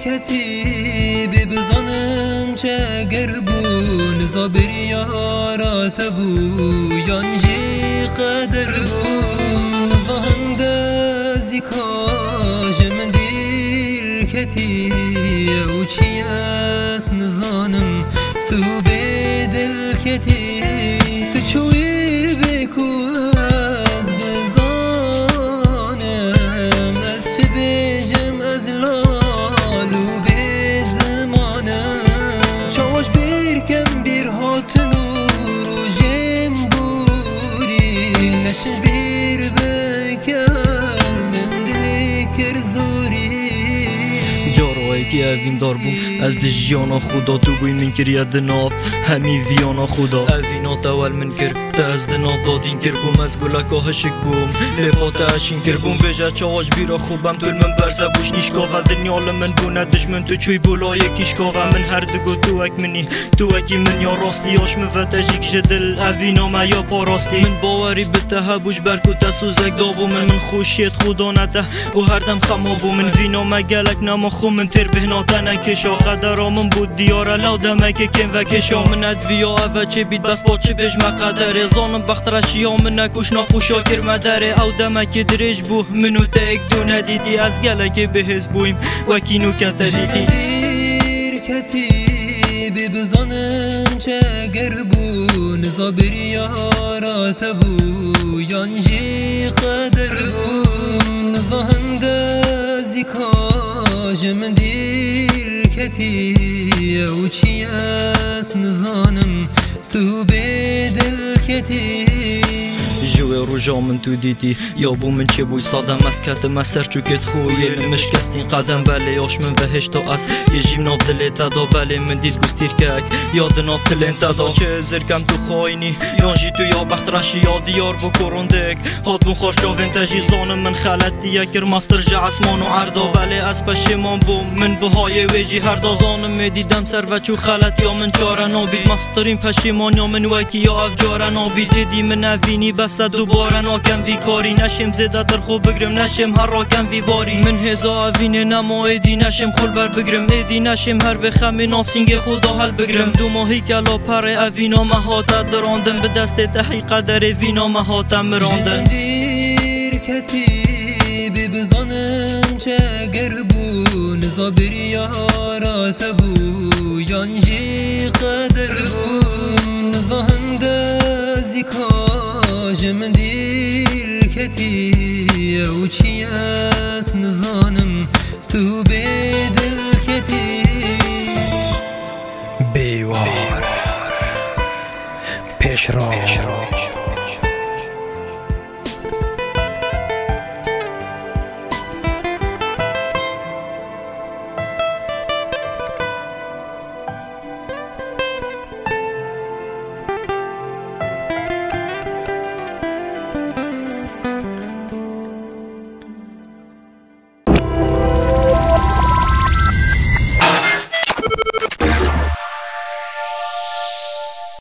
کتیبی بزنم چه گربون زابر یارات بو یانجی قدر بون زهند زیکاج من دیر کتی او چی است نزانم تو بدل کتی تو چوی بکو از بزانم از چه بجم از لالو بزمانم چاوش برکم بیر هات نور و جم بوری نشن بیر بکر من دلی کر زوری جارا اکی اوین دار بوم از دجیانا خدا تو بوی من کر ید ناف همی ویانا خدا اوینا تول من کر تا از دناف دادین کر بوم از گلکا هشک بوم لبات اشین کر بوم بجا چاواج بیرا خوبم تول من برزه بوش نیشکاوه دنیا لمن بونه دشمن تو چوی بولا یکیشکاوه من هر دگو تو اک منی تو اکی من یا راستی آش من فتجی کش دل اوینا ما یا پاراستی من باوری بته بوش برکو تسوزک دابو من خوشیت خدا نده و هر دم خمابو من وینا ما گلک نما خو من تر بهناته نکشا قدرامون بود دیاره لو دمک کم و کشا من ادویا اوه چه بید بس با چه بجمه قدره زانم بخترشیا من نکوش ناخوشا کرمدره او دمک درش بو منو تک دو ندیدی از گلک بهز بویم وکی نوکت دیدی دیر کتیبی بزنم چه گربون زابر یارات بو یانجی قدر بون زهند زیکاج من دیر کتی او چی است نزانم تو بدل کتی جوی روژا من تو دیدی یا بو من چه بوی صادم از کتم از سر چوکت خویه مشکستین قدم بله یاش من بهشتا از یه جیم ناف دلیت دا بله من دید گستیر کک یاد ناف تلنت دا چه زرکم تو خواینی یانجی تو یا بخترشی یا دیار بو کروندک هات بون خوش دا ونتجی زانم من خلط دیگر مستر جا اسمان و عردا بله از پشمان بو من بهای ویجی هر دا زانم دیدم سر و چو خلط یا من چاره نابید مسترین پشمان یا من وکی یا افجاره نابید دیدی من اوینی بس دوباره ناکم وی کاری نشم زده تر خوب بگرم نشم هر راکم وی باری من هزا اوینه نما ایدی نشم خل بر بگرم ایدی نشم هر و خم نافسینگ خدا حل بگرم دو ماهی کلا پر اوینا مهات دراندم به دست تحی قدر وینا مهاتم مراندم دیر کتیبی بزنم چه گربون زابر یارات بو یانجی قدر بون زهند زیکاج من دیر کتی او چی است